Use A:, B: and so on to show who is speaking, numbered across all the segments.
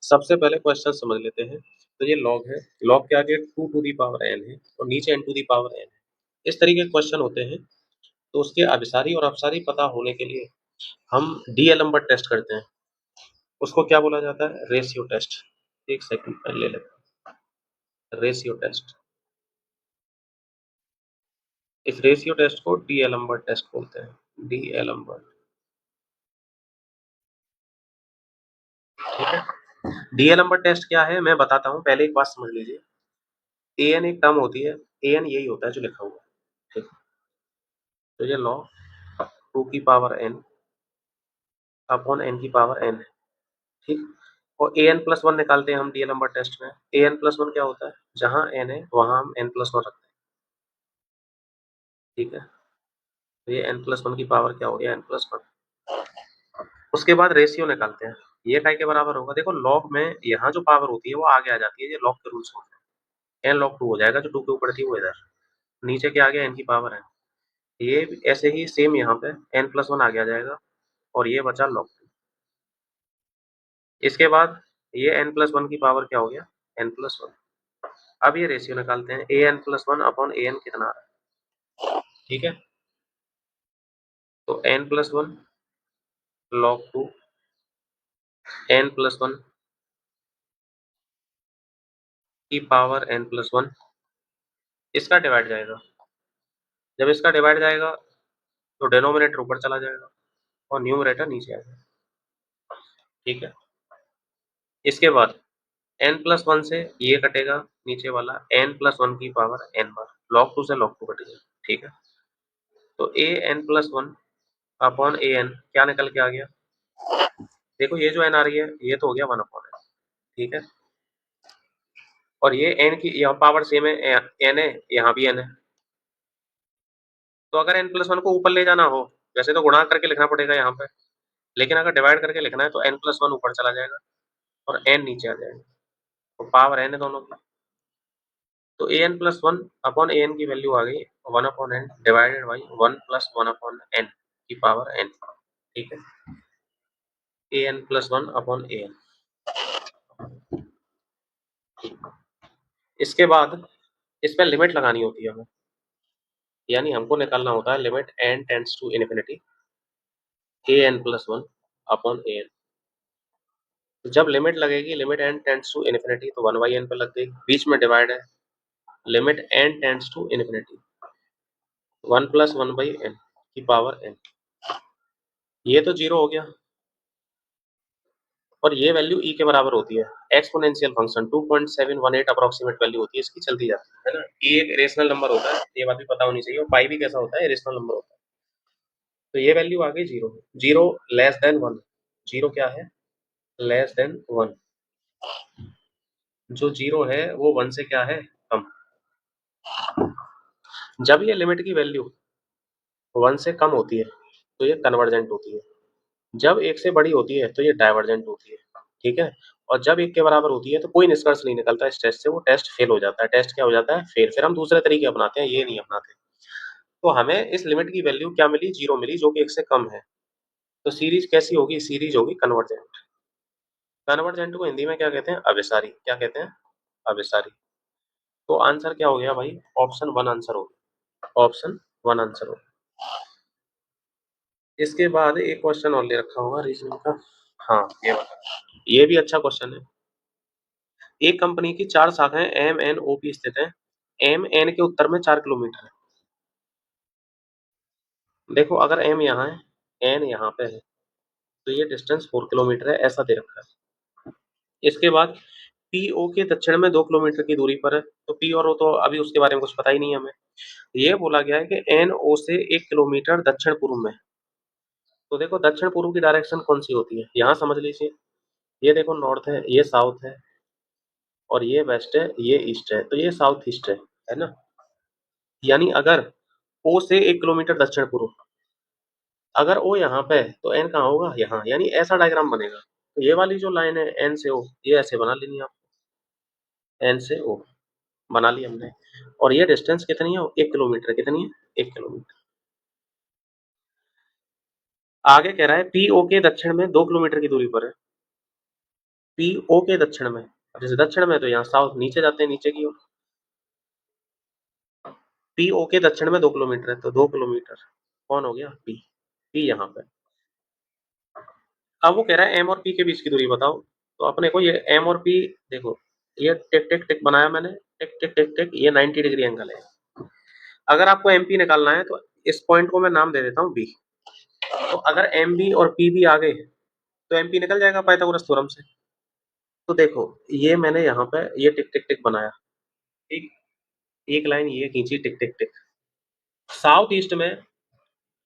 A: सबसे पहले क्वेश्चन समझ लेते हैं। तो ये लॉग है, लॉग के आगे 2 टू दी पावर n है और नीचे n to the power n है। इस तरीके के क्वेश्चन होते हैं। तो उसके अभिसारी और अपसारी पता होने के लिए हम डीएलएम्बर्ट टेस्ट करते हैं। उसको क्या बोला जाता है? Ratio test. एक सेकंड पहले ले लेते हैं। Ratio test. इस रेशियो टेस्ट को डीएलएम्बर्ट टेस्ट बोलते हैं। डीएलएम्बर्ट, ठीक है। डीएलएम्बर्ट टेस्ट क्या है मैं बताता हूँ, पहले एक बात समझ लीजिए। एन एक टर्म होती है, एन यही होता है जो लिखा हुआ है, ठीक। तो ये लॉग 2 की पावर n अपॉन n की पावर n है, ठीक। और an+1 निकालते हैं हम डीएलएम्बर्ट टेस्ट में। an+1 क्या होता है? जहां n है वहां हम n+1 रखते हैं, ठीक है। तो ये n+1 की पावर क्या हो गया? n+1। उसके बाद रेशियो निकालते हैं। ये काय के बराबर होगा? देखो लॉग में यहाँ जो पावर होती है वो आगे आ जाती है, ये लॉग के रूल्स होते हैं। n log 2 हो जाएगा, जो 2 के ऊपर थी वो इधर, नीचे क्या आ गया? n की पावर है। ये ऐसे ही सेम यहाँ पे n+1 आगे आ जाएगा और ये बचा log 2। इसके बाद ये n+1 की पावर क्या हो गया? n+1। अब ये रेशियो निकालते हैं, an+1 अपॉन an कितना आ रहा है, ठीक है। तो n+1 log 2 n+1 की पावर n+1, इसका डिवाइड जाएगा। जब इसका डिवाइड जाएगा तो डिनोमिनेटर ऊपर चला जाएगा और न्यूमरेटर नीचे आ जाएगा, ठीक है। इसके बाद n+1 से ये कटेगा नीचे वाला, n+1 की पावर n बार, log 2 से log 2 कटेगा, ठीक है। तो an+1 अपॉन an क्या निकल के आ गया? देखो ये जो n आ रही है ये तो हो गया 1 अपॉन n, ठीक है। और ये n की यहाँ पावर सेम है, n है, यहाँ भी n है। तो अगर n+1 को ऊपर ले जाना हो, वैसे तो गुणा करके लिखना पड़ेगा यहाँ पे, लेकिन अगर डिवाइड करके लिखना है तो n+1 ऊपर चला जाएगा और n नीचे आ जाएगा। तो पावर n है दोनों की। तो an+1 अपॉन an की वैल्यू आ गई 1 upon n divided by 1 plus 1 upon n की पावर n, ठीक है। an+1 upon an। इसके बाद इस पर लिमिट लगानी होती है हमें, यानी हमको निकालना होता है limit n tends to infinity an+1 upon an। जब लिमिट लगेगी, limit n tends to infinity, तो 1/n पे लग गई, बीच में डिवाइड है, limit n tends to infinity 1 plus 1/n की पावर n। ये तो 0 हो गया और ये वैल्यू e के बराबर होती है। एक्सपोनेंशियल फंक्शन 2.718 अप्रोक्सीमेट वैल्यू होती है इसकी, चलती जाती है ना। e एक रेशनल नंबर होता है, ये बात भी पता होनी चाहिए। और पाई भी कैसा होता है? रेशनल नंबर होता है। तो ये वैल्यू आ गई 0, 0 लेस देन 1। 0 क्या है? Less than 1। जो 0 है वो 1 से क्या है? कम। जब ये लिमिट की वैल्यू 1 से कम होती है तो ये कन्वर्जेंट होती है, जब 1 से बड़ी होती है तो ये डाइवर्जेंट होती है, ठीक है। और जब 1 के बराबर होती है तो कोई निष्कर्ष नहीं निकलता इस टेस्ट से, वो टेस्ट फेल हो जाता है। टेस्ट क्या हो जाता है? फेल। फिर हम दूसरे तरीके अपनाते हैं, ये नहीं अपनाते। तो हमें इस लिमिट की वैल्यू क्या मिली? 0 मिली, जो कि 1 से कम है। तो सीरीज कैसी होगी? सीरीज होगी कन्वर्जेंट। कन्वर्जेंट को हिंदी में क्या कहते हैं? अभिसारी। क्या कहते हैं? अभिसारी। तो आंसर क्या हो गया भाई? ऑप्शन 1 आंसर हो गया। ऑप्शन 1 आंसर हो गया। इसके बाद एक क्वेश्चन और ले रखा होगा रीजनिंग का। हाँ, ये वाला, ये भी अच्छा क्वेश्चन है। एक कंपनी की 4 शाखाएं एम एन ओ पी स्थित हैं। एम एन के उत्तर में 4 किलोमीटर है। देखो अगर एम यहाँ है, एन यहाँ पे है, तो ये डिस्टेंस 4 किलोमीटर है, ऐसा दे रखा है। इसके बाद पी ओ के दक्षिण में 2 किलोमीटर की दूरी पर है। तो पी और ओ तो अभी उसके बारे में कुछ पता ही नहीं है हमें। ये बोला गया है कि एन ओ से 1 किलोमीटर दक्षिण पूर्व में। तो देखो दक्षिण पूर्व की डायरेक्शन कौन सी होती है, यहाँ समझ लीजिए। ये देखो नॉर्थ है, ये साउथ है, और ये वेस्ट है, ये ईस्ट है, तो ये साउथ ईस्ट है ना। यानी अगर ओ से 1 किलोमीटर दक्षिण पूर्व, अगर ओ यहाँ पे है तो एन कहाँ होगा? यहाँ। यानी ऐसा डायग्राम बनेगा। तो ये वाली जो लाइन है एन से ओ, ये ऐसे बना लेनी है आप। एन से ओ बना ली हमने। और ये डिस्टेंस कितनी है? 1 किलोमीटर। कितनी है? 1 किलोमीटर। आगे कह रहा है पी ओ के दक्षिण में 2 किलोमीटर की दूरी पर है। PO के दक्षिण में, अब जैसे दक्षिण में तो यहाँ साउथ नीचे जाते हैं, नीचे की ओर। PO के दक्षिण में 2 किलोमीटर है, तो 2 किलोमीटर कौन हो गया? P यहाँ पे। अब वो कह रहा है M और P के बीच की दूरी बताओ, तो अपने को ये M और P देखो, ये टिक टिक टिक बनाया मैंने, टिक टिक टिक टिक, ये 90 डिग्री एंगल है। अगर आपको MP निकालना है तो इस पॉइंट को मैं नाम दे देता हूँ B। तो अगर MB और PB आ गए तो MP निकल जाएगा पाइथागोरस थ्योरम से। तो देखो ये मैंने यहाँ पे ये टिक टिक टिक बनाया, ठीक, एक लाइन ये खींची टिक टिक टिक। साउथ ईस्ट में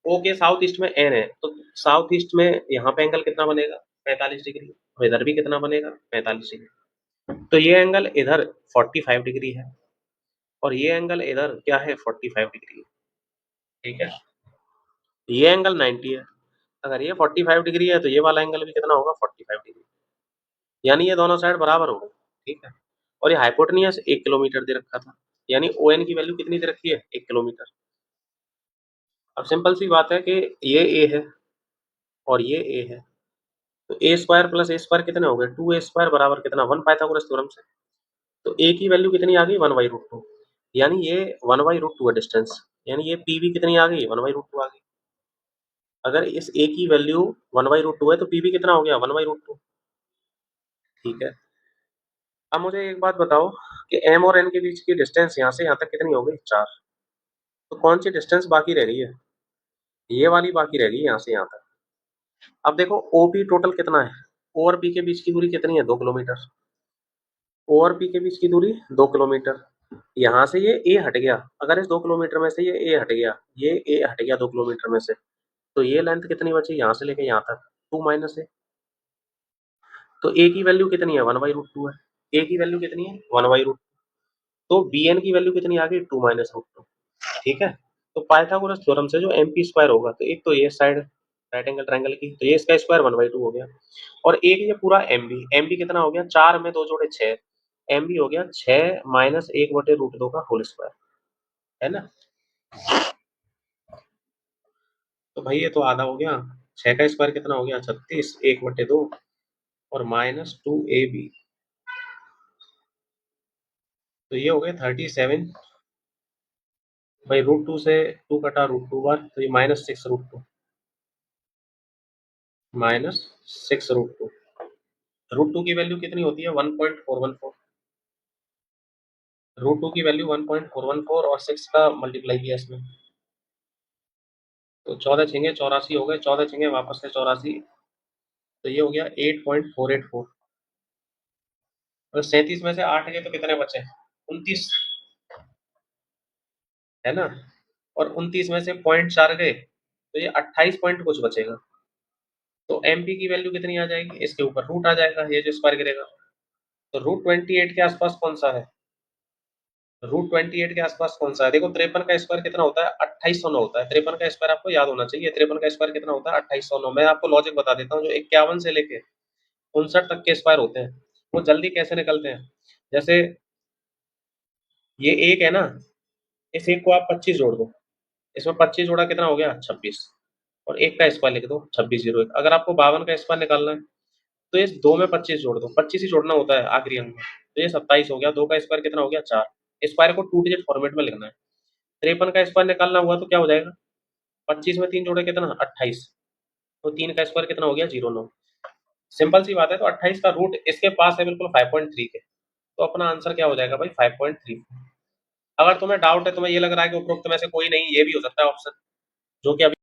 A: ओके, साउथ ईस्ट में एन है, तो साउथ ईस्ट में यहाँ पे एंगल कितना बनेगा? 45 डिग्री। और इधर भी कितना बनेगा? 45 डिग्री। तो ये एंगल इधर 45 डिग्री है और ये एंगल इधर क्या है? 45 डिग्री है, ठीक है। ये एंगल 90 है, अगर ये 45 डिग्री है तो ये वाला एंगल भी कितना होगा? 45 डिग्री। यानी ये दोनों साइड बराबर हो गए, ठीक है। और ये हाइपोटेनियस 1 किलोमीटर दे रखा था, यानी ON की वैल्यू कितनी दे रखी है? 1 किलोमीटर। अब सिंपल सी बात है कि ये A है और ये A है, तो A square plus A square कितने हो गए? 2A स्क्वायर बराबर कितना? 1 पाइथागोरस थ्योरम से। तो A की वैल्यू कितनी आ गई? 1/√2, यानी ये 1/√2 है डिस्टेंस, यानी ये PB कितनी आ गई? 1/√2 आ गई। अगर इस A की वैल्यू 1/√2 है तो PB कितना हो गया? 1/√2, ठीक है। अब मुझे एक बात बताओ कि M और N के बीच की डिस्टेंस यहाँ से यहाँ तक कितनी हो गई? 4। तो कौन सी डिस्टेंस बाकी रह गई है? ये वाली बाकी रह गई यहाँ से यहाँ तक। अब देखो OP टोटल कितना है? O और P के बीच की दूरी कितनी है? 2 किलोमीटर। O और P के बीच की दूरी 2 किलोमीटर। यहाँ से ये A हट गया, अगर इस 2 किलोमीटर में से ये A हट गया, ये A हट गया 2 किलोमीटर में से, तो ये लेंथ कितनी बची यहाँ से लेके यहाँ तक? 2 माइनस A। तो A की वैल्यू कितनी है? 1/√2 है। A की वैल्यू कितनी है? 1/√2। तो BN की वैल्यू कितनी आ गई? 2 माइनस √2, ठीक है। तो पाइथागोरस थ्योरम से जो MP स्क्वायर होगा, तो एक तो ये साइड राइट एंगल ट्रायंगल की, तो ये इसका स्क्वायर 1/2 हो गया। और एक ये पूरा MB कितना हो गया? 4 में 2 जोड़े 6, MB हो गया 6 माइनस 1/√2 का होल स्क्वायर, है ना। तो भाई ये तो आधा हो गया, 6 का स्क्वायर कितना हो गया? 36, 1/2 और -2AB, तो ये हो गए 37 भाई। √2 से 2 कटा √2 बार, तो ये -6 √2, -6 √2। √2 की वैल्यू कितनी होती है? 1.414। √2 की वैल्यू 1.414 और 6 का मल्टीप्लाई किया इसमें, तो 14 छिंगे 84 हो गए, 14 छिंगे वापस से 84, तो ये हो गया 8.484। और 37 में से 8 गए तो कितने बचे? 29, है ना। और 29 में से 0.4 गए तो ये 28 पॉइंट कुछ बचेगा। तो MP की वैल्यू कितनी आ जाएगी? इसके ऊपर रूट आ जाएगा, ये जो स्क्वायर गिरेगा। तो √28 के आसपास कौन सा है? √28 के आसपास कौन सा है? देखो 53 का स्क्वायर कितना होता है? 2809 होता है। 53 का स्क्वायर आपको याद होना चाहिए। 53 का स्क्वायर कितना होता है? 2809। मैं आपको लॉजिक बता देता हूँ, जो 51 से लेके 59 तक के स्क्वायर होते हैं वो जल्दी कैसे निकलते हैं। जैसे ये एक है ना, इस एक को आप 25 जोड़ दो, इसमें 25 जोड़ा कितना हो गया? 26। और एक का स्क्वायर लिख दो 2601। अगर आपको 52 का स्क्वायर निकालना है तो इस दो में 25 जोड़ दो, 25 ही जोड़ना होता है आखिरी अंक में, तो ये 27 हो गया। 2 का स्क्वायर कितना हो गया? 4। स्क्वायर को 2 डिजिट फॉर्मेट में लिखना है। 53 का स्क्वायर निकालना हुआ तो क्या हो जाएगा? 25 में 3 जोड़े कितना? 28। तो 3 का स्क्वायर कितना हो गया? 09। सिंपल सी बात है। तो 28 का रूट इसके पास है बिल्कुल 5.3 के, तो अपना आंसर क्या हो जाएगा भाई? 5.3। अगर तुम्हें डाउट है, तुम्हें ये लग रहा है कि उपरोक्त में से कोई नहीं, ये भी हो सकता है ऑप्शन, जो कि अभी